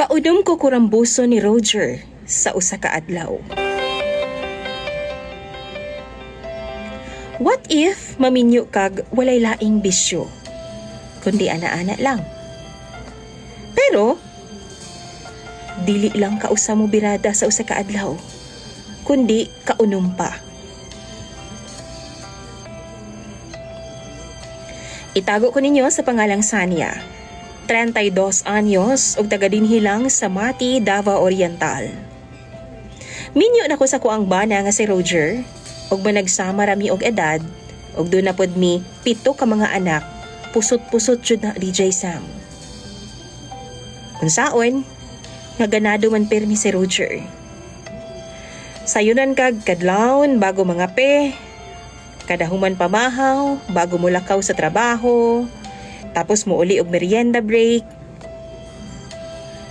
Kaunom ko kurambuso ni Roger sa usa ka adlaw. What if maminyo kag walay laing bisyo, kundi ana-ana lang? Pero dili lang kausa mo birada sa usa ka adlaw, kundi kaunom pa. Itago ko ninyo sa pangalang Sania, 32 anyos ug taga dinhi lang sa Mati, Davao Oriental. Minyo na ko sa kuang bana nga si Roger, ug managsama rami og edad, ug doon na pod mi 7 ka mga anak, pusot-pusot jud na DJ Sam. Unsaon, nga ganado man permi si Roger. Sayunan kag kadlawon bago mga pe, kadahuman pamahaw bago mulakaw sa trabaho, tapos muuli og merienda break,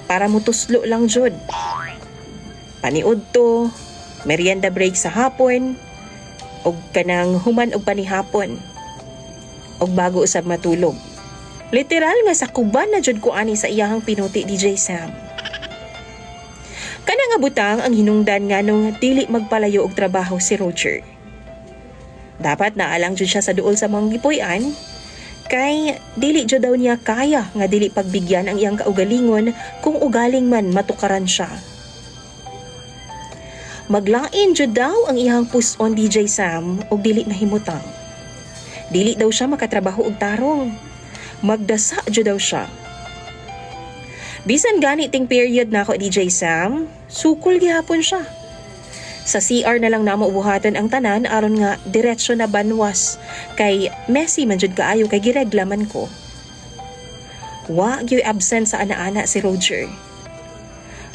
para mutuslo lang jud. Paniud to, merienda break sa hapon, og kanang human og panihapon, og bago usab matulog. Literal nga sa kuban na jud ko ani sa iyahang pinuti DJ Sam. Kana nga butang ang hinungdan nga nung dili magpalayo og trabaho si Roger. Dapat naalang jud siya sa duol sa mga gipuy-an, kay dili jud daw niya kaya nga dili pagbigyan ang iyang kaugalingon kung ugaling man matukaran siya. Maglain jud daw ang iyang puson DJ Sam og dili mahimutang. Dili daw siya makatrabaho og tarong. Magdasa jud daw siya. Bisan gani ting period na ako DJ Sam, sukol gihapon siya. Sa CR na lang namo ubuhatan ang tanan aron nga diretsyo na banwas, kay messy man jud kaayo kay gireglaman ko. Wa gyud absent sa ana-ana si Roger.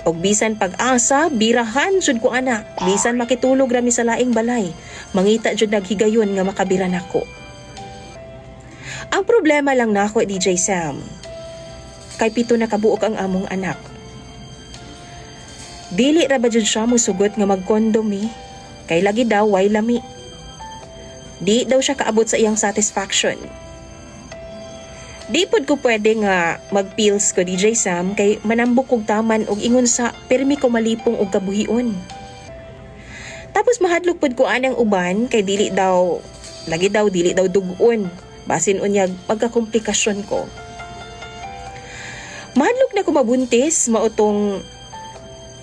Og bisan pag-asa, birahan jud ko ana. Bisan makitulog rami sa laing balay, mangita jud naghigayon nga makabira nako. Ang problema lang nako DJ Sam, kay 7 na kabuok ang among anak. Dili ra ba jud siya musugot nga magkondom kay lagi daw way lami. Di daw siya kaabot sa iyang satisfaction. Di pod ko pwede nga mag-pills ko DJ Sam kay manambok kog taman og ingon sa permi ko malipong og kabuhion. Tapos mahadlok pod ko anang uban kay dili daw dugon, basin unyag pagkakomplikasyon ko. Mahadlok na ko mabuntis, mautong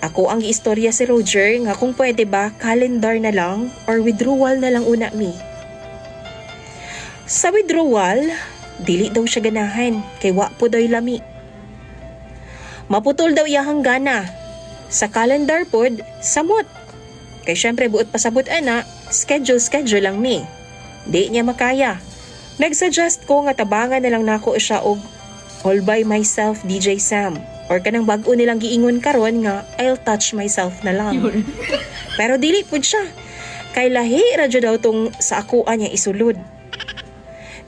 ako ang istorya si Roger nga kung pwede ba calendar na lang or withdrawal na lang una mi. Sa withdrawal, dili daw siya ganahan kay wa po daw lami. Maputol daw iyahang gana. Sa calendar pod, samot. Kay syempre buot pasabot ana, schedule lang ni. Di niya makaya. Nagsuggest ko nga tabangan na lang nako siya og all by myself DJ Sam. Or kanang bag-o nilang giingon karon nga I'll touch myself na lang. Pero dili pud siya. Kay lahi ra jud daw tong sa akoa niya isulod.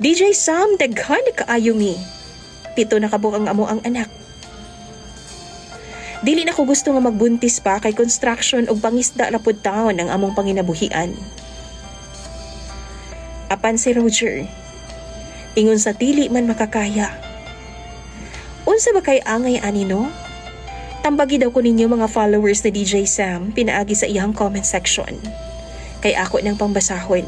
DJ Sam, daghan kaayo mi. 7 na kabuk ang amo ang anak. Dili na ko gusto nga magbuntis pa kay construction og pangisda ra pud taon ang among panginabuhian. Apan si Roger, ingon sa dili man makakaya. Unsa ba kay angay ani no? Tambagi daw ko ninyo mga followers ni DJ Sam pinaagi sa iyang comment section. Kay ako nang pangbasahon.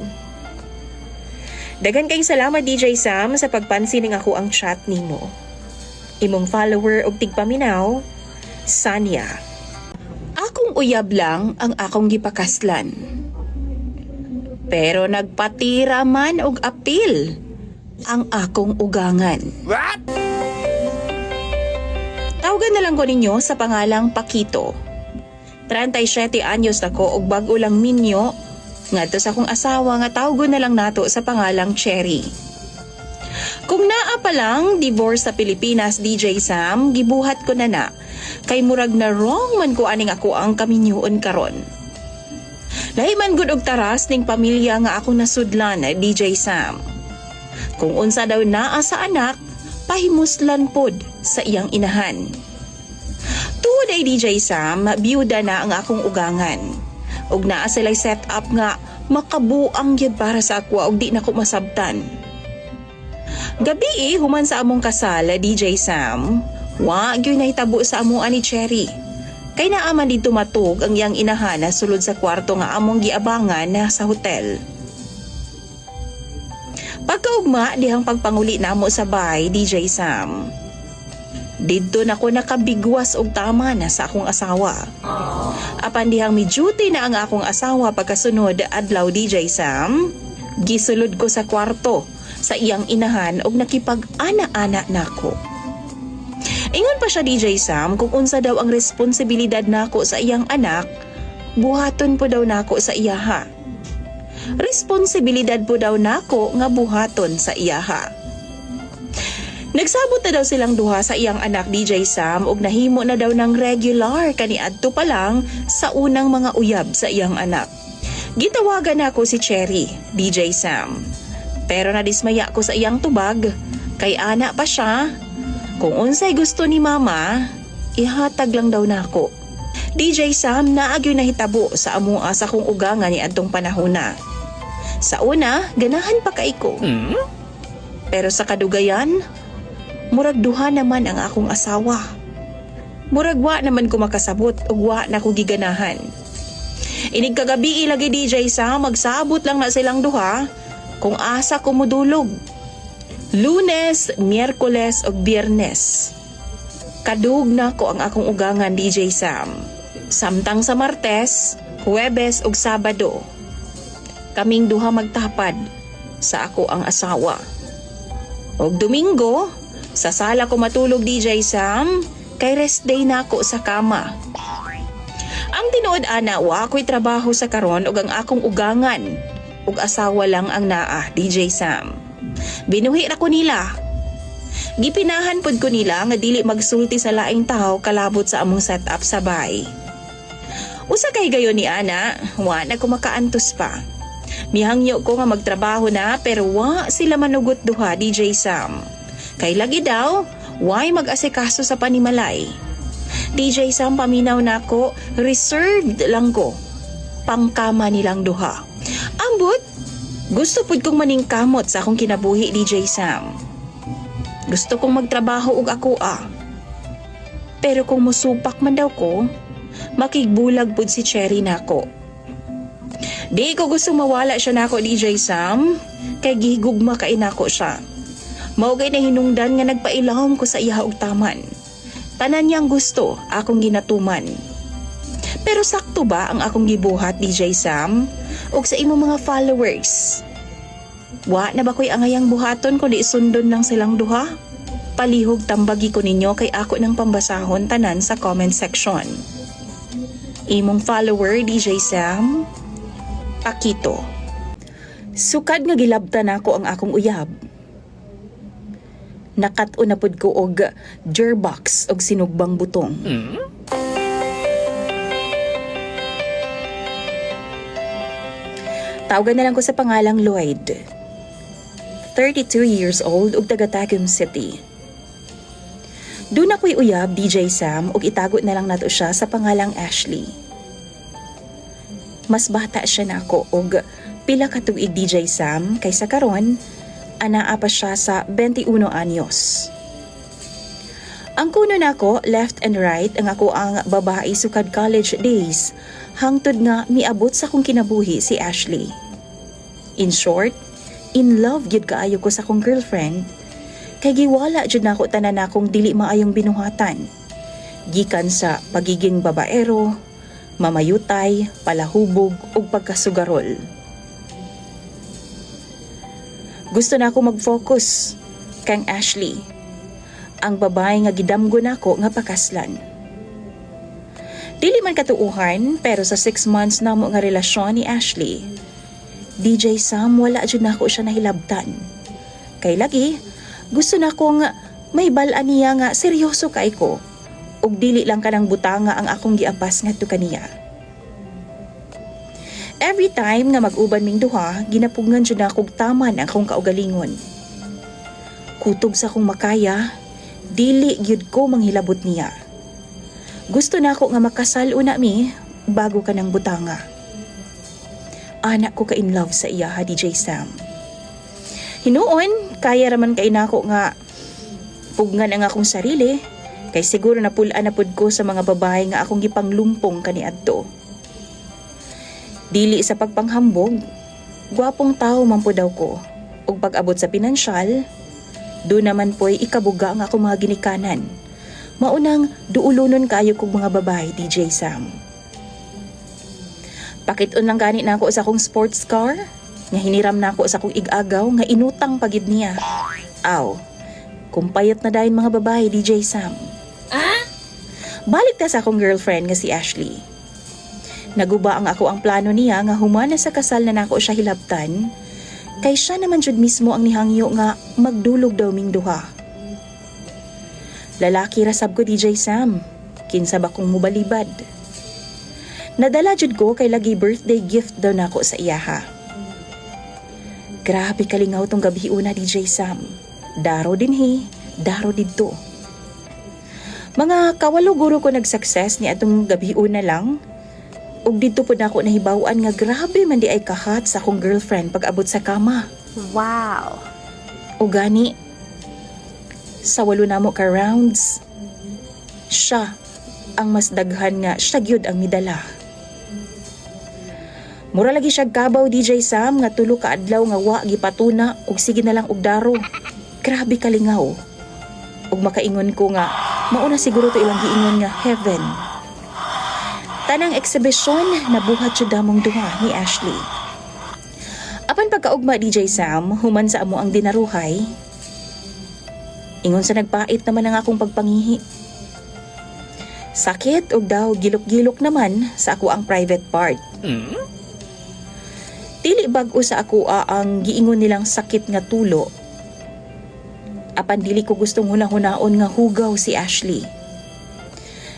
Dagan kayong salamat DJ Sam sa pagpansin ng ako ang chat nimo. Imong follower og tigpaminaw, Sania. Akong uyab lang ang akong gipakaslan. Pero nagpatira man og apil ang akong ugangan. What? Tawagan na lang ko ninyo sa pangalang Paquito. 37 anyos na ko og bag-o lang minyo. Ngadto sa akong asawa nga tawgon na lang nato sa pangalang Cherry. Kung naa pa lang divorce sa Pilipinas DJ Sam, gibuhat ko na kay murag na wrong man ko aning ako ang kaminyoon karon. Lahi man gud og taras ning pamilya nga akong nasudlan DJ Sam. Kung unsa daw naa sa anak, pahimuslan pod sa iyang inahan. Tuod ay DJ Sam, biyuda na ang akong ugangan. Og naa sila'y set up nga makabuang yun para sa akwa og di na ko masabtan. Gabi human sa among kasal DJ Sam, Wa gyud nahitabo sa amuan ni Cherry. Kay naaman dito matug ang iyang inahan na sulod sa kwarto nga among giabangan na sa hotel. Pagkaugma dihang pagpanguli namo sa bay, DJ Sam. Didto na ko nakabigwas og tama na sa akong asawa. Apan dihang mi-duty na ang akong asawa pagkasunod adlaw, DJ Sam, gisulod ko sa kwarto sa iyang inahan og nakipag-ana-ana nako. Ingon pa siya, DJ Sam, kung unsa daw ang responsibilidad nako sa iyang anak, buhaton po daw nako sa iyaha. Responsibilidad po daw nako nga buhaton sa iyaha. Nagsabot na daw silang duha sa iyang anak, DJ Sam, ug nahimo na daw ng regular kaniadto pa lang sa unang mga uyab sa iyang anak. Gitawagan ako si Cherry, DJ Sam. Pero nadismaya ko sa iyang tubag, kay ana pa siya. Kung unsay gusto ni mama, ihatag lang daw nako. DJ Sam, naagyo nahitabo sa amua sa kong ugangan ni adtong panahona. Sa una, ganahan pa kay ko. Pero sa kadugayan, murag duha naman ang akong asawa. Murag wa naman ko makasabot ug wa na ko giganahan. Inig kagabi ilagi, DJ Sam, magsabot lang na silang duha kung asa ko modulog. Lunes, Miyerkules ug Biyernes. Kadug na ko ang akong ugangan, DJ Sam. Samtang sa Martes, Huwebes ug Sabado, kaming duha magtapad sa ako ang asawa. Og Domingo, sa sala ko matulog, DJ Sam, kay rest day na ako sa kama. Ang tinuod ana, wa ako'y trabaho sa karon ug ang akong ugangan ug asawa lang ang naa, DJ Sam. Binuhi ra ko nila. Gipinahan pod ko nila nga dili magsulti sa laing tao kalabot sa among setup sa bay. Usa kay gayon ni ana, wa na ko makaantos pa. Mihangyo ko nga magtrabaho na pero wa sila manugot duha, DJ Sam. Kay lagi daw, why mag-asikaso sa panimalay. DJ Sam, paminaw na ko, reserved lang ko. Pangkama nilang duha. Ambot, gusto pud kong maningkamot sa akong kinabuhi, DJ Sam. Gusto kong magtrabaho og ako Pero kung musupak man daw ko, makigbulag pud si Cherry nako. Di ko gusto mawala siya nako, DJ Sam, kay gihigugma kay nako siya. Maugay na hinungdan nga nagpailawom ko sa iya og taman. Tanan niyang gusto, akong ginatuman. Pero sakto ba ang akong gibuhat, DJ Sam? Og sa imong mga followers? Wa na ba ko'y angayang buhaton kundi sundon lang silang duha? Palihog tambagi ko ninyo kay ako ng pambasahon tanan sa comment section. Imong follower, DJ Sam, Pakito. Sukad nga gilabtan ako ang akong uyab. Nakat-unapod ko og jerbox og sinugbang butong. Tawagan na lang ko sa pangalang Lloyd. 32 years old ug taga Tagum City. Doon ako'y uyab, DJ Sam, ug itago na lang nato siya sa pangalang Ashley. Mas bata siya nako og pila ka tuig, DJ Sam, kaysa karon anaa pa siya sa 21 anyos. Ang kuno nako, left and right, ang ako ang babae sukad college days, hangtod nga miabot sa kong kinabuhi si Ashley. In short, in love gyud kaayo ko sa kong girlfriend, kay giwala jud nako tanan akong dili maayong binuhatan. Gikan sa pagiging babaero, mamayutay, palahubog ug pagkasugarol. Gusto na ako mag-focus kang Ashley, ang babae nga gidamgo nako nga pakaslan. Dili man katuuhan, pero sa 6 months namo nga relasyon ni Ashley, DJ Sam, wala jud nako siya nahilabtan. Kay lagi, gusto na kong may bal-an niya nga seryoso kay ko, ug dili lang kanang butanga ang akong giapas ngadto kaniya. Every time nga mag-uban ming duha, ginapugngan jud nako og taman ang akong kaugalingon. Kutob sa akong makaya, dili gyud ko manghilabot niya. Gusto nako nga makasal una mi bago ka ng butanga. Anak ko ka in love sa iya, DJ Sam. Hinuon, kaya raman kay nako nga pugnan ang akong sarili, Kay siguro napulaan na pud ko sa mga babae nga akong gipanglumpong kaniadto. Dili sa pagpanghambog, gwapong tao man po daw ko. Ug pag-abot sa pinansyal, do naman po'y ikabuga ang ako mga ginikanan. Maunang duulunon kayo kog mga babae, DJ Sam. Pakit-on lang gani na ako sa akong sports car, nga hiniram na ako sa akong igagaw nga inutang pagid niya. Aw, kumpayat na dahin mga babae, DJ Sam. Balik ta sa akong girlfriend nga si Ashley. Naguba ang ako ang plano niya nga humana sa kasal na nako siya hilabtan, kay siya naman jud mismo ang nihangyo nga magdulog daw ming duha. Lalaki rasab ko, DJ Sam, kinsa ba kong mubalibad. Nadala jud ko kay lagi birthday gift daw nako sa iyaha. Grabe kalingaw tong gabi una, DJ Sam. Daro din daro didto. Mga kawalo guro ko nag-success ni atong gabi una lang. Ug dito po na ako nahibawan nga grabe man di ay kahat sa akong girlfriend pag abot sa kama. Wow! O gani, sa 8 na mo ka rounds, siya ang mas daghan nga siya gyud ang midala. Mura lagi siya kabaw, DJ Sam, nga tulo ka adlaw nga wa gipatuna ug sige na lang og daro. Grabe kalingaw. Ug makaingon ko nga mauna siguro to ilang giingon nga heaven. Tanang eksibisyon nabuhat jud damong duha ni Ashley. Apan pagkaugma, DJ Sam, human sa amo ang dinaruhay. Ingon sa nagpait naman ang akong pagpangihi. Sakit og daw gilok-gilok naman sa ako ang private part. Dili bag-o sa ako ang giingon nilang sakit nga tulo. Apan dili ko gustong hunahunahon nga hugaw si Ashley.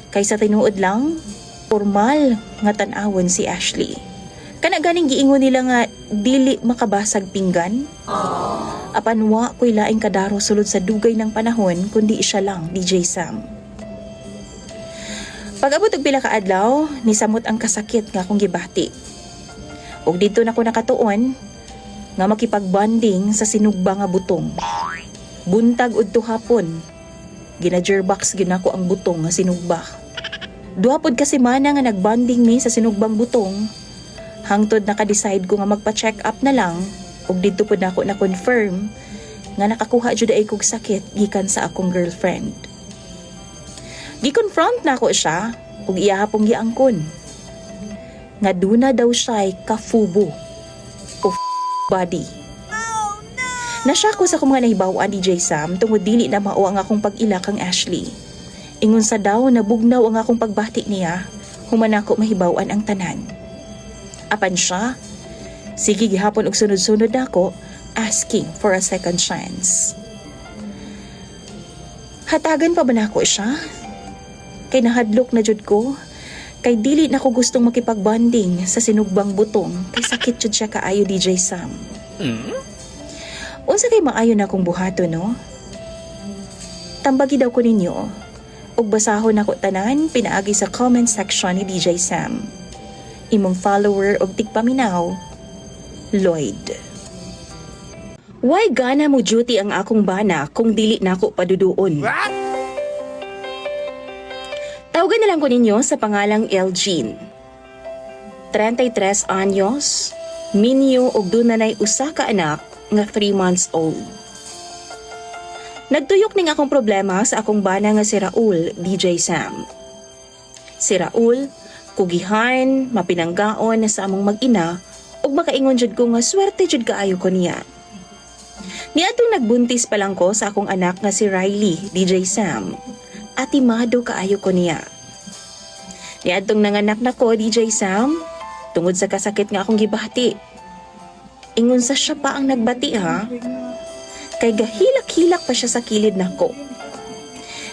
Kaysa tinuod lang, formal nga tan-awon si Ashley. Kana ganing giingon nila nga dili makabasag pinggan. Apan wa ko'y laing kadaro sulod sa dugay ng panahon kundi siya lang, DJ Sam. Pag-abot og pila ka adlaw, nisamot ang kasakit nga akong gibati. Ug dito na ko nakatuon nga makipag-bonding sa sinugba nga butong. Buntag udto hapon, gina-jerbox gyud nako ang butong nga sinugba. Duha pod kasi mana nga nagbonding mi sa sinugbang butong. Hangtod naka-decide ko nga magpa-check up na lang ug dito pod nako na-confirm nga nakakuha jud ay kog sakit gikan sa akong girlfriend. Gi-confront nako siya ug iya pong giangkon nga duna daw siya kafubo o body. Nasya ko sa akong mga nahibawan, DJ Sam, tungod dili na mao ang akong pag-ila kang Ashley. Ingon sa daw nabugnaw ang akong pagbati niya, human ako mahibawan ang tanan. Apan siya, sige gihapon og sunod-sunod nako, asking for a second chance. Hatagan pa ba nako siya? Kay nahadlok na jud ko, kay dili na ko gustong makipag-bonding sa sinugbang butong, kay sakit jud siya kaayo, DJ Sam. Unsa kay maayo na akong buhato, no? Tambagi daw ko ninyo, ug basahon ako tanan pinaagi sa comment section ni DJ Sam. Imong follower og tigpaminaw, Lloyd. Why gana mo duty ang akong bana kung dili nako paduduon? Tawagan na lang ko ninyo sa pangalang Elgin. 33 anyos, minyo og dunay usa ka anak nga 3 months old. Nagtuyok ning akong problema sa akong bana nga si Raul, DJ Sam. Si Raul, kugihan, mapinanggaon na sa among mag-ina ug makaingon jud ko nga swerte jud kaayo ko niya. Niadtong nagbuntis pa lang ko sa akong anak nga si Riley, DJ Sam. Atimado kaayo ko niya. Niadtong nanganak nako, DJ Sam, tungod sa kasakit nga akong gibati. Ingon sa siya pa ang nagbati, ha? Kay gahilak-hilak pa siya sa kilid nako.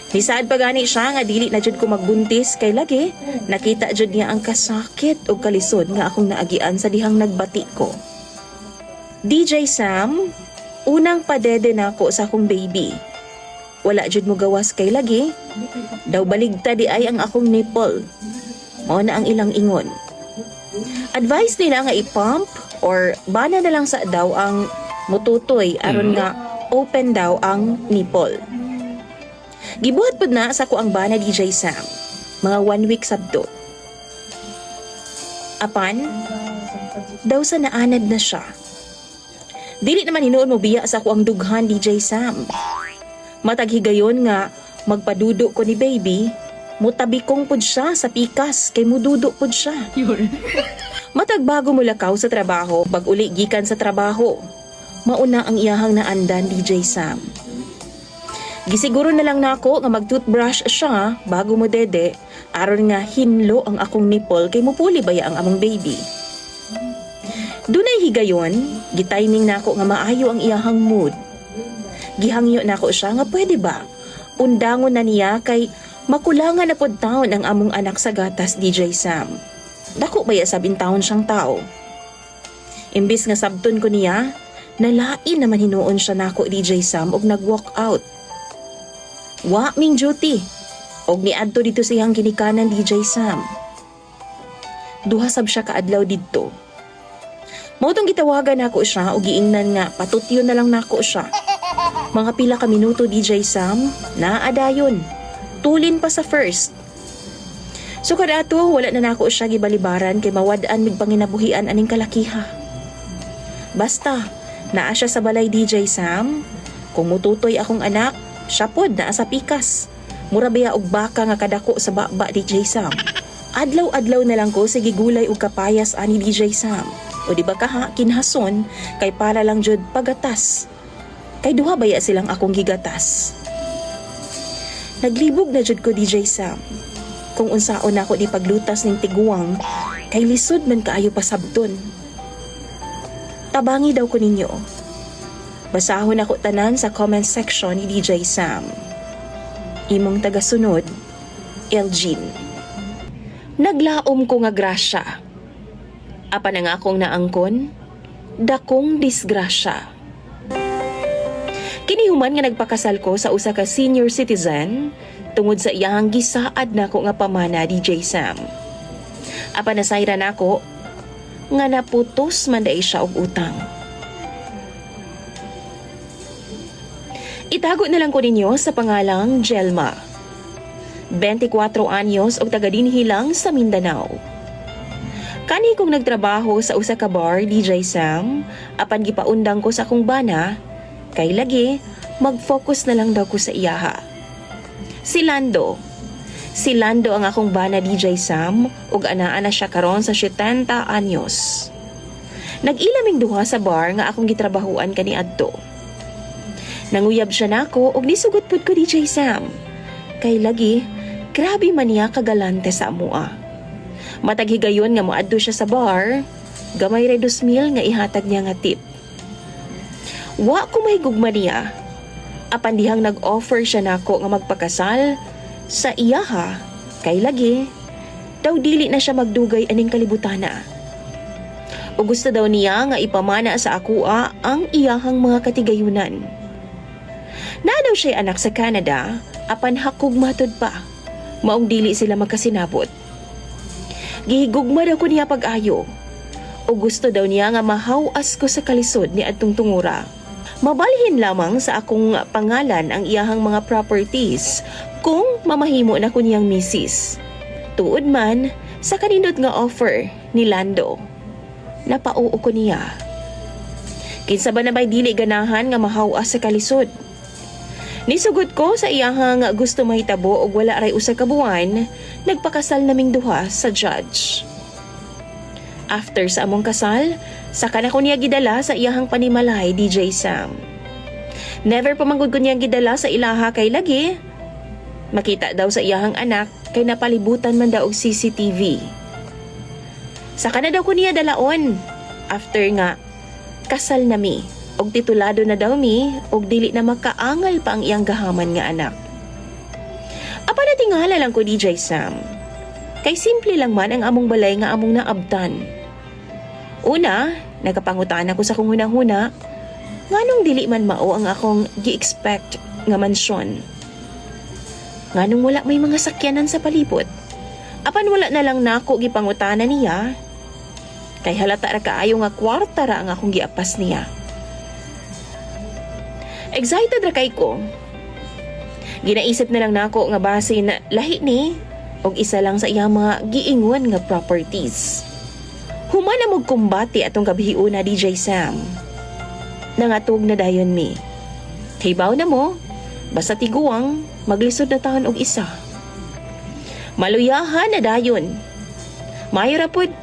Nisaad pa gani siya nga dili na jud ko magbuntis kay lagi nakita jud niya ang kasakit o kalisod nga akong naagian sa dihang nagbati ko. DJ Sam, unang padede nako sa akong baby. Wala jud mo gawas kay lagi. Daw baligtad di ay ang akong nipple. Mao na ang ilang ingon. Advice nila nga i-pump or bana na lang sa daw ang mututoy aron nga open daw ang nipple. Gibuhat pud na sa ko ang bana DJ Sam. Mga 1 week sabto. Apan, daw sa naanad na siya. Dili naman hinuon mo biya sa ko ang dughan DJ Sam. Matag higayon nga magpadudo ko ni baby, mutabikong pud siya sa pikas kay mududo pud siya. Matag bago mulakaw sa trabaho, pag uli gikan sa trabaho, mauna ang iyahang naandan DJ Sam. Gisiguro na lang nako nga mag-toothbrush siya bago mo dede, aron nga hinlo ang akong nipple kay mupuli baya ang among baby. Dunay higayon, gitiming nako nga maayo ang iyahang mood. Gihangyo nako siya nga pwede ba? Undangon na niya kay makulangan na pod taon ang among anak sa gatas DJ Sam. Dako baya sabing taon siyang tao. Imbis nga sabton ko niya, nalain naman hinuon siya nako DJ Sam og nag-walk out. Wa ming duty. Og niadto dito siyang ginikanan DJ Sam. Duha sab siya kaadlaw didto. Mao tong gitawagan nako siya og giingnan nga patutyo na lang nako siya. Mga pila ka minuto DJ Sam, naadayon. Tulin pa sa first. So kada ato wala na nako siya gibalibaran kay mawad-an mig panginabuhian aning kalakiha. Basta naa siya sa balay DJ Sam. Kung mututoy akong anak, siya pod naa sa pikas. Mura biya og baka nga kadako sa baba DJ Sam. Adlaw-adlaw na lang ko sige gulay og kapayas ani DJ Sam. O di ba kaha kinhason kay para lang jud pagatas. Kay duha baya silang akong gigatas. Naglibog na jud ko DJ Sam. Kung unsaon ako di paglutas ning tiguang, kay lisod man kaayo pasabton. Tabangi daw ko ninyo. Basahon ako tanan sa comment section ni DJ Sam. Imong tagasunod, Elgin. Naglaom ko nga grasya. Apan ang akong naangkon, dakong disgrasya. Kinihuman nga nagpakasal ko sa usa ka senior citizen tungod sa iyang gisaad nako nga pamana DJ Sam. Apan nasayra nako nga naputos man dai siya og utang. Itago na lang ko ninyo sa pangalang Jelma. 24 anyos og taga dinhi lang sa Mindanao. Kani kong nagtrabaho sa usa ka bar DJ Sam, apan gipaundang ko sa akong bana, kay lagi mag-focus na lang daw ko sa iyaha. Si Lando. Si Lando ang akong bana DJ Sam ug anaa na siya karon sa 70 anyos. Nag-ilaming duha sa bar nga akong gitrabahuan kaniadto. Nanguyab siya nako og nisugot pud ko DJ Sam. Kay lagi, grabe man niya kagalante sa amoa. Matag higayon nga moadto siya sa bar, gamay ra 2,000 nga ihatag niya nga tip. Wa ko mahigugma niya. Apan dihang nag-offer siya nako nga magpakasal sa iyaha, kay lagi, daw dili na siya magdugay aning kalibutana. O gusto daw niya nga ipamana sa akua ang iyahang mga katigayunan. Nanaw siya anak sa Canada, apan hakog matod pa. Maong dili sila magkasinabot. Gihigugma daw ko niya pag-ayo. O gusto daw niya nga mahawas ko sa kalisod ni adtong tungura. Mabalhin lamang sa akong pangalan ang iyahang mga properties kung mamahimo na ko niyang misis. Tuod man sa kanindot nga offer ni Lando. Napauo ko niya. Kinsa ba na may dili ganahan nga mahawas sa kalisod? Nisugod ko sa iyahang gusto mahitabo og wala ray usa ka buwan, nagpakasal naming duha sa judge. After sa among kasal, saka na ko niya gidala sa iyahang panimalay DJ Sam. Never pa manggod ko niya gidala sa ilaha kay lagi. Makita daw sa iyahang anak kay napalibutan man daw og CCTV. Saka na daw ko niya dalaon. After nga, kasal nami. Og titulado na daw mi, og dili na makaangal pa ang iyang gahaman nga anak. Apa na tingala lang ko DJ Sam. Kay simple lang man ang among balay nga among naabtan. Una, nagapangutan ako sa kong hunahuna, nganong dili man mao ang akong gi-expect nga mansyon. Nganong wala may mga sakyanan sa palibot. Apan wala na lang nako gipangutanan niya. Kay halata ra kaayo nga kwarta ra ang akong giapas niya. Excited ra kay ko. Ginaisip na lang nako nga base na lahi ni og isa lang sa iyang mga giingon nga properties. Human na mog kumbati atong gabihiuna DJ Sam. Nangatog na dayon mi. Hibaw na mo, basta tiguang maglisod na taon og isa. Maluyahan na dayon. Mayo ra pud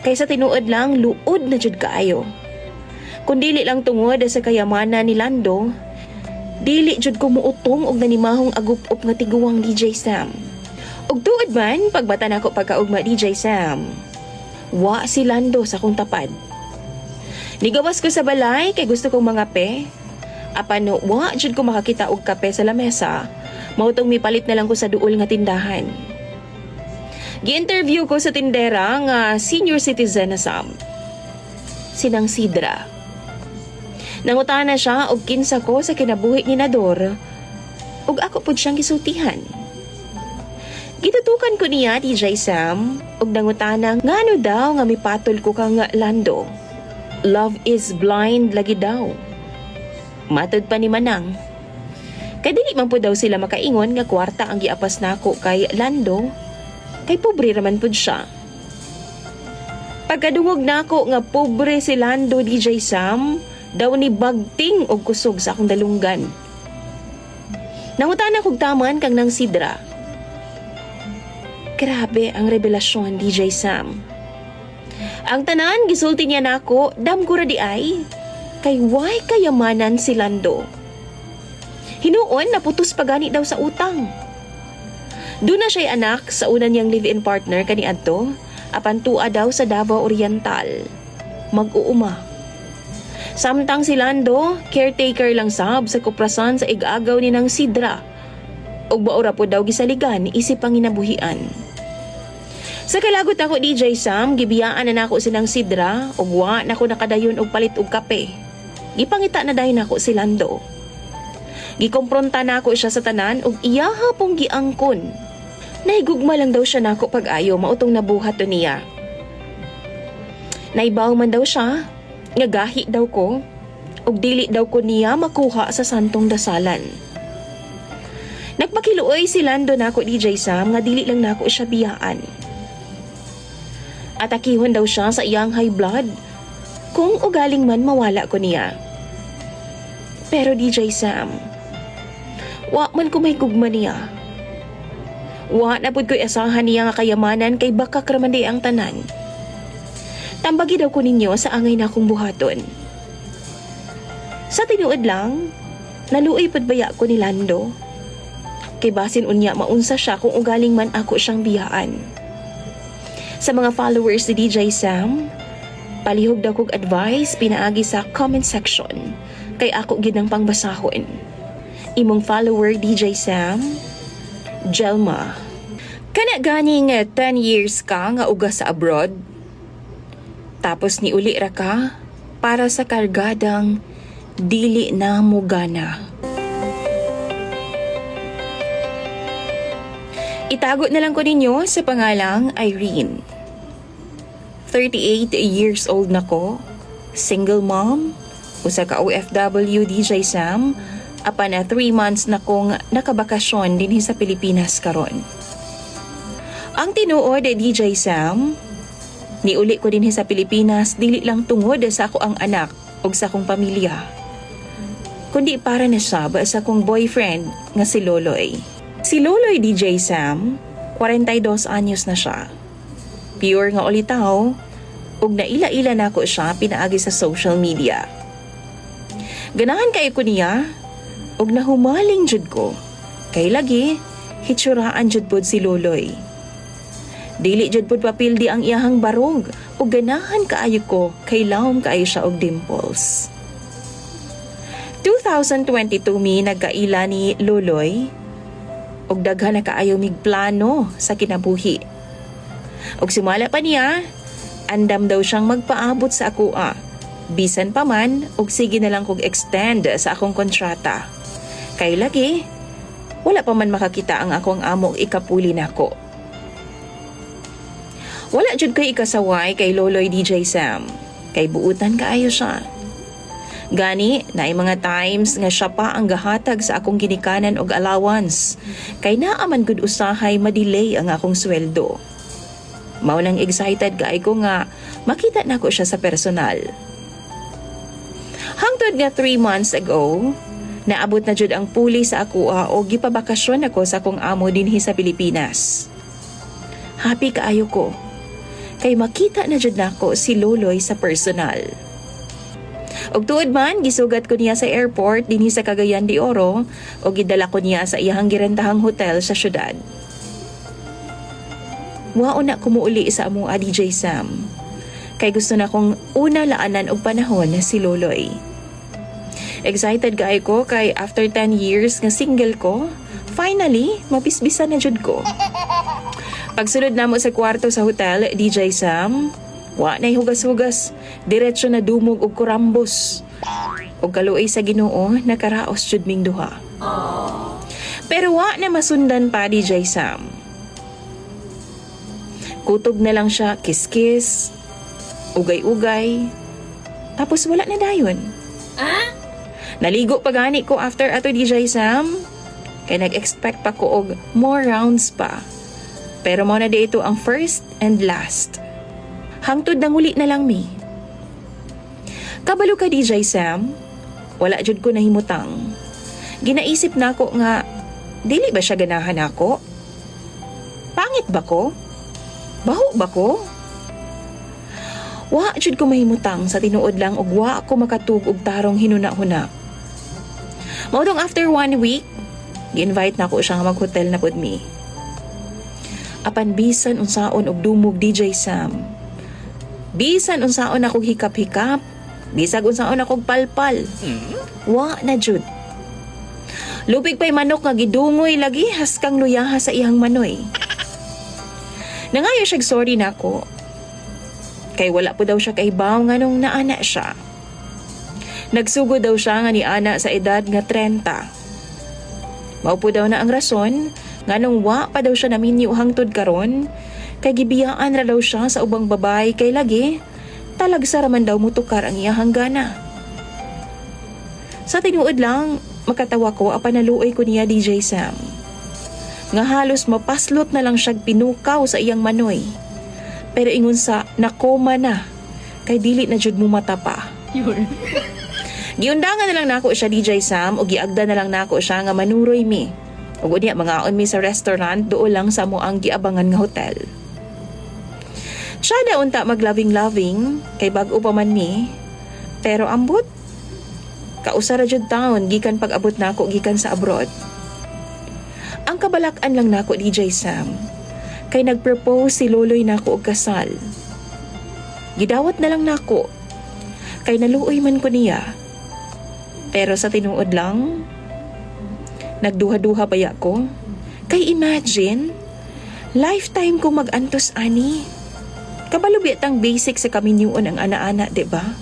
kaysa tinuod lang luod na jud kaayo. Kung dili lang tungod sa kayamanan ni Lando, dili jud ko muutong og nanimahong agup-up nga tiguang DJ Sam. Og tuod man pagbata nako pagkaugma DJ Sam. Wa si Lando sa kong tapad. Nigawas ko sa balay kay gusto kong mangape. Apano wa jud ko makakita og kape sa lamesa, mautong mipalit na lang ko sa duol nga tindahan. Gi-interview ko sa tindera nga senior citizen na Sam. Sinang Sidra. Nangutana siya og kinsa ko sa kinabuhi ni Nador ug ako pud siyang gisultihan. Gitutukan ko niya DJ Sam ug nangutana ngano daw nga mipatol ko kang Lando. Love is blind lagi daw. Matod pa ni Manang. Kay dili man pud daw sila makaingon nga kwarta ang giapas nako kay Lando. Kay pobre raman pud siya. Pagkadungog nako nga pobre si Lando DJ Sam, daw ni bagting og kusog sa akong dalunggan. Nangutana kog taman kang nang Sidra. Grabe ang revelasyon DJ Sam. Ang tanan gisulti niya nako, dam ko ra di ay. Kay why kayamanan si Lando. Hinuon naputos pa gani daw sa utang. Doon na siya'y anak sa una niyang live-in partner kaniadto, apan tua daw sa Davao Oriental. Mag-uuma. Samtang si Lando, caretaker lang sab sa kuprasan sa igagaw ni nang Sidra. Og baora po daw gisaligan isip ang inabuhian. Sa kalagot ako DJ Sam, gibiyaan na nako silang Sidra og wa nako nakadayon og palit og kape. Gipangita na dayon nako si Lando. Gikompronta nako siya sa tanan og iyaha pong giangkon. Nahigugma lang daw siya nako pag-ayo mautong nabuhat to niya. Naibaw man daw siya, nga gahi daw ko, og dili daw ko niya makuha sa santong dasalan. Nagpakiluoy si Lando nako DJ Sam nga dili lang nako siya biyaan. Atakihon daw siya sa iyang high blood kung ugaling man mawala ko niya. Pero DJ Sam, wa man ko may gugma niya. Wa na pud ko'y asahan niya nga kayamanan kay baka kramandi ang tanan. Tambagi daw ko ninyo sa angay na akong buhaton. Sa tinuod lang, naluoy pud baya ko ni Lando. Kay basin unya maunsa siya kung ugaling man ako siyang biyaan. Sa mga followers ni DJ Sam, palihog daw kog advice pinaagi sa comment section kay ako gid ang pangbasahon. Imong follower DJ Sam, Jelma. Kana ganing 10 years ka nga uga sa abroad. Tapos ni uli ra ka para sa kargadang dili na mo gana. Itago na lang ko ninyo sa pangalang Irene. 38 years old na ko, single mom, usa ka OFW DJ Sam, apan na 3 months na kong nakabakasyon dinhi sa Pilipinas karon. Ang tinuod DJ Sam, niuli ko dinhi sa Pilipinas dili lang tungod sa ako ang anak ug sa akong pamilya, kundi para na siya sa akong boyfriend nga si Loloy. Si Loloy DJ Sam, 42 anyos na siya. Pure nga ulitaw, ug naila-ila na ko siya pinaagi sa social media. Ganahan kay ko niya, ug nahumaling jud ko. Kay lagi, hitsuraan jud pod si Loloy. Dili jud pod papildi ang iyahang barog, ug ganahan kaayo ko kay lawom kaayo siya og dimples. 2022 mi nagkaila ni Loloy, og daghan na kaayo mig plano sa kinabuhi. Og sumala pa niya, andam daw siyang magpaabot sa akoa. Bisan pa man, og sige na lang kog extend sa akong kontrata. Kay lagi, wala pa man makakita ang akong amo ikapuli nako. Wala jud ko'y ikasaway kay Loloy DJ Sam, kay buutan kaayo siya. Gani, naay mga times nga siya pa ang gahatag sa akong ginikanan og allowance. Kay naaman gud usahay madelay ang akong sweldo. Mao nang excited gaay ko nga makita nako siya sa personal. Hangtod nga 3 months ago, naabot na jud ang puli sa akoa o gipabakasyon ako sa akong amo dinhi sa Pilipinas. Happy kaayo ko. Kay makita na jud nako si Loloy sa personal. Og tuod man, gisugat ko niya sa airport dinhi sa Cagayan de Oro o gidala ko niya sa iyahang girentahang hotel sa syudad. Wao na kumuuli sa among DJ Sam. Kay gusto na kong una laanan og panahon si Loloy. Excited gaay ko kay after 10 years nga single ko, finally, mabisbisan na jud ko. Pagsulod namo sa kwarto sa hotel, DJ Sam, wa na'y hugas-hugas, diretso na dumog og kurambos. Og kaluoy sa Ginoo, nakaraos jud ming duha. Pero wa na masundan pa DJ Sam. Kutob na lang siya, kiss-kiss, ugay-ugay, tapos wala na dayon. Naligo pa gani ko after ato DJ Sam, kay nag-expect pa ko og more rounds pa. Pero mo na di ito ang first and last. Hangtod nang uli na lang mi. Kabalo ka DJ Sam, wala jud ko nahimutang. Ginaisip na ko nga, dili ba siya ganahan ako? Pangit ba ko? Baho ba ko? Wa jud ko mahimutang sa tinuod lang og wa ako makatug og tarong hinuna-huna. Maudong after 1 week, gi-invite na ko siya nga mag-hotel na pud mi. Apan bisan unsaon og dumog DJ Sam. Bisan unsaon akong hikap-hikap, bisag unsaon akong palpal. Wa na jud. Lupig pa'y manok nga gidungoy lagi haskang luyaha sa iyang manoy. Nangayo siya sorry nako. Kay wala po daw siya kaibaw nga nung naana siya. Nagsugo daw siya nga ni ana sa edad nga 30. Mao po daw na ang rason nga nung wa pa daw siya naminyo hangtod karon, kay gibiyaan ra daw siya sa ubang babae kay lagi, talagsa raman daw mutukar ang iyahang gana. Sa tinuod lang, makatawa ko apan naluoy ko niya DJ Sam. Nga halos mapaslot na lang siyag pinukaw sa iyang manoy. Pero ingon sa nakoma na, kay dili na jud mo mata pa. Giundangan na lang nako siya DJ Sam o giagda na lang nako siya nga manuroy mi. Ug unya mangaon mi sa restaurant duol lang sa mo ang giabangan nga hotel. Siya na unta mag-loving kay bag-o pa man mi. Pero ambot, kausara jud taon gikan pag-abot nako gikan sa abroad. Ang kabalak-an lang nako DJ Sam, kay nag-propose si Loloy nako og kasal. Gidawat na lang nako, kay naluoy man ko niya. Pero sa tinuod lang, nagduha-duha baya ko. Kay imagine, lifetime kong mag-antos ani. Kabalubit ang basic sa kaminyuon ang ana-ana, diba?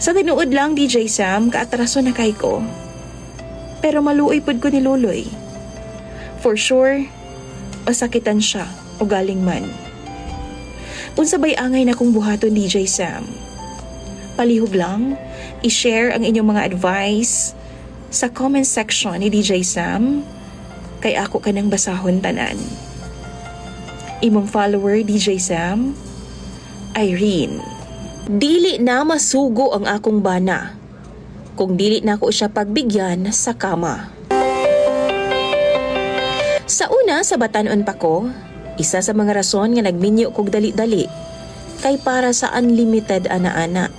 Sa tinuod lang DJ Sam, kaatraso na kay ko. Pero maluoy pod ko ni Loloy. For sure, masakitan siya o galing man. Unsabay angay na kong buhaton DJ Sam. Palihog lang, i-share ang inyong mga advice sa comment section ni DJ Sam, kay ako kanang basahon tanan. Imong follower DJ Sam, Irene. Dili na masugo ang akong bana kung dili na ko siya pagbigyan sa kama. Sa una, sa batanon pa ko, isa sa mga rason nga nagminyo kog dali-dali kay para sa unlimited ana-ana.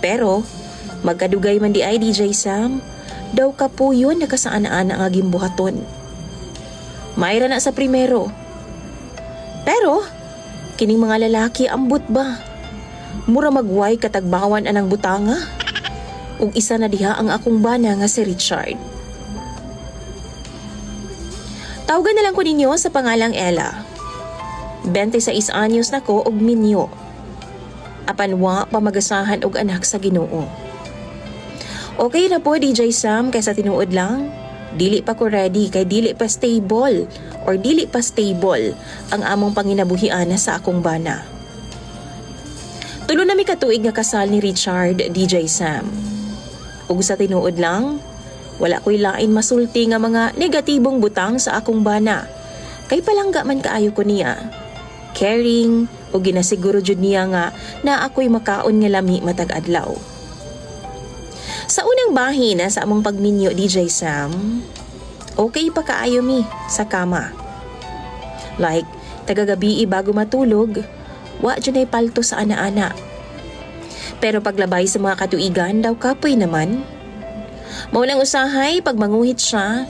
Pero magkadugay man di ay DJ Sam, daw kapuyon nakasaana-ana nga gimbuhaton. Mayra na sa primero. Pero kining mga lalaki ambot ba? Mura magway katagbawan anang butanga. Ug isa na diha ang akong bana nga si Richard. Tawagan na lang ko ninyo sa pangalang Ella. 26 anyos na ko og minyo. Apan wa pa magasahan og anak sa Ginoo. Okay na po DJ Sam kay sa tinuod lang, dili pa ko ready kay dili pa stable ang among panginabuhian sa akong bana. Tulo na mi katuig nga kasal ni Richard, DJ Sam. Ug sa tinuod lang, wala ko'y lain masulti nga mga negatibong butang sa akong bana. Kay palangga man kaayo ko niya. Caring, o ginasiguro jud niya nga na ako'y makaon nga lami matag adlaw. Sa unang bahin sa among pagminyo, DJ Sam, okay pa kaayo mi sa kama. Like, tagagabi bago matulog, wa dyan ay palto sa ana-ana. Pero paglabay sa mga katuigan daw kapoy naman. Maulang usahay, pag manguhit siya,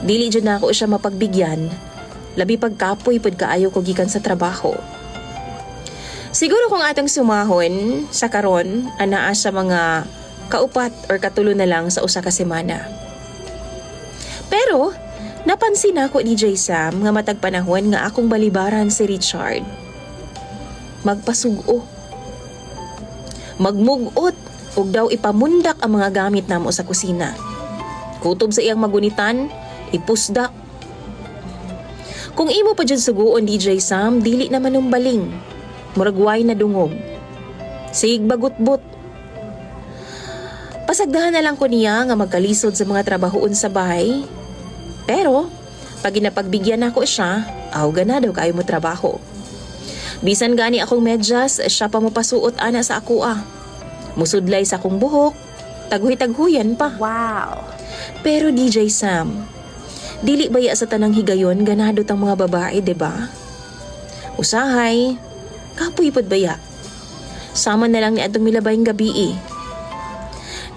dili dyan na ako siya mapagbigyan, labi pagkapoy pod kaayo ko gikan sa trabaho. Siguro kung atong sumahon sa karon, anaa sa mga kaupat or katulo na lang sa usa ka semana. Pero, napansin ako DJ Sam nga matag panahon nga akong balibaran si Richard. Magpasugo. Magmugot ug daw ipamundak ang mga gamit namo sa kusina. Kutob sa iyang magunitan, ipusdak. Kung imo pa dyan suguon DJ Sam, dili naman umbaling. Muragway na dungog. Sig bagut-but. Pasagdahan na lang ko niya nga magkalisod sa mga trabahoon sa bahay. Pero, pag ginapagbigyan ako siya, aw gana daw kayo mo trabaho. Bisan gani akong medyas, siya pa mo pasuot ana sa ako Musudlay sa akong buhok, taghuy-taghuyan pa. Wow! Pero DJ Sam, dili baya sa tanang higayon ganado tang mga babae, diba? Usahay, kapoy pod baya. Sama na lang ni atong milabayng gabi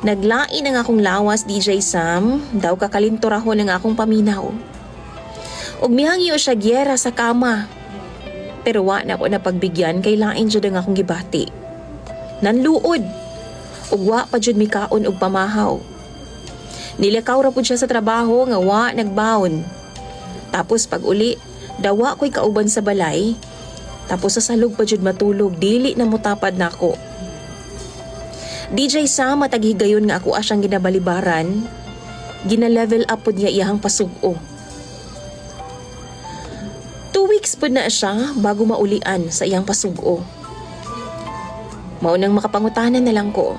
Naglain ang akong lawas, DJ Sam, daw kakalinturahon ang akong paminaw. Ug mihangyo siya gyera sa kama. Pero wa na ako napagbigyan kay lain jud ang akong gibati. Nanluod. Ug wa pa jud mikaon og pamahaw. Nilakaw ra pud siya sa trabaho nga wa nagbaon. Tapos pag uli, dawa ko'y kauban sa balay. Tapos sa salog pa jud matulog, dili na mutapad nako. DJ Sam, mataghigayon nga ako asyang ginabalibaran, gina-level up po niya iyahang pasugo. 2 weeks po na siya bago maulian sa iyang pasugo. Maunang makapangutanan na lang ko.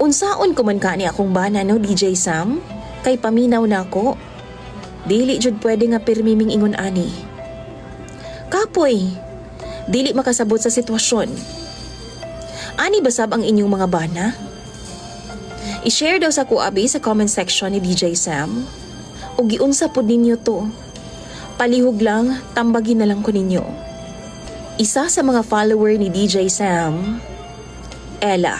Unsaon ko man kani akong bana no DJ Sam? Kay paminaw na ako. Dili jud pwede nga pirmiming ingon ani. Kapoy, dili makasabot sa sitwasyon. Ani basab ang inyong mga bana? I-share daw sa kuabi sa comment section ni DJ Sam. O giunsa po ninyo to. Palihog lang, tambagin na lang ko ninyo. Isa sa mga follower ni DJ Sam, Ella.